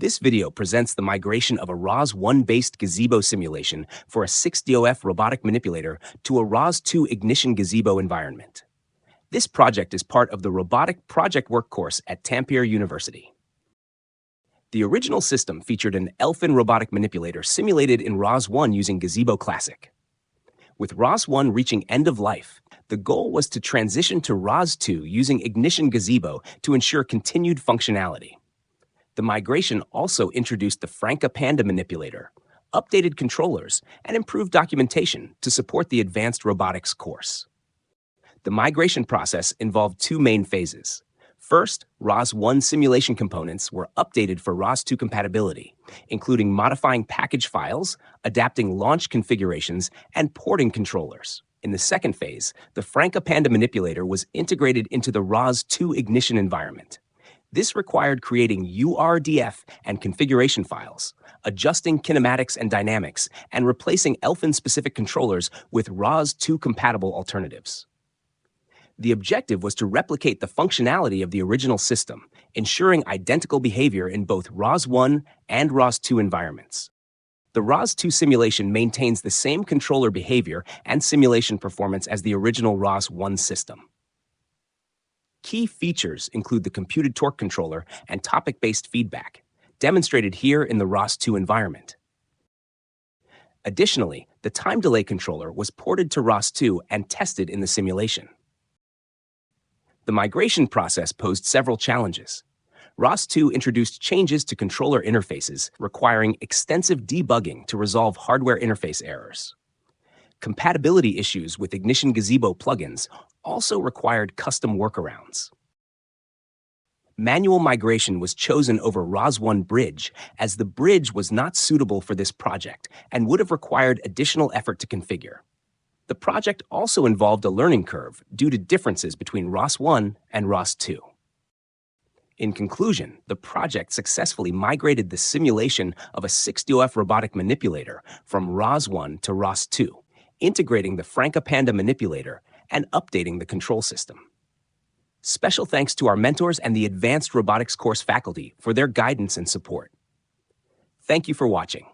This video presents the migration of a ROS1-based Gazebo simulation for a 6DOF robotic manipulator to a ROS2 Ignition Gazebo environment. This project is part of the Robotic Project Work course at Tampere University. The original system featured an Elfin robotic manipulator simulated in ROS1 using Gazebo Classic. With ROS1 reaching end of life, the goal was to transition to ROS2 using Ignition Gazebo to ensure continued functionality. The migration also introduced the Franka Panda manipulator, updated controllers, and improved documentation to support the advanced robotics course. The migration process involved two main phases. First, ROS1 simulation components were updated for ROS2 compatibility, including modifying package files, adapting launch configurations, and porting controllers. In the second phase, the Franka Panda manipulator was integrated into the ROS2 Ignition environment. This required creating URDF and configuration files, adjusting kinematics and dynamics, and replacing Elfin-specific controllers with ROS2 compatible alternatives. The objective was to replicate the functionality of the original system, ensuring identical behavior in both ROS1 and ROS2 environments. The ROS2 simulation maintains the same controller behavior and simulation performance as the original ROS1 system. Key features include the computed torque controller and topic-based feedback, demonstrated here in the ROS2 environment. Additionally, the time delay controller was ported to ROS2 and tested in the simulation. The migration process posed several challenges. ROS2 introduced changes to controller interfaces, requiring extensive debugging to resolve hardware interface errors. Compatibility issues with Ignition Gazebo plugins also required custom workarounds. Manual migration was chosen over ROS1 Bridge, as the bridge was not suitable for this project and would have required additional effort to configure. The project also involved a learning curve due to differences between ROS1 and ROS2. In conclusion, the project successfully migrated the simulation of a 6DOF robotic manipulator from ROS1 to ROS2, integrating the Franka Panda manipulator and updating the control system. Special thanks to our mentors and the Advanced Robotics course faculty for their guidance and support. Thank you for watching.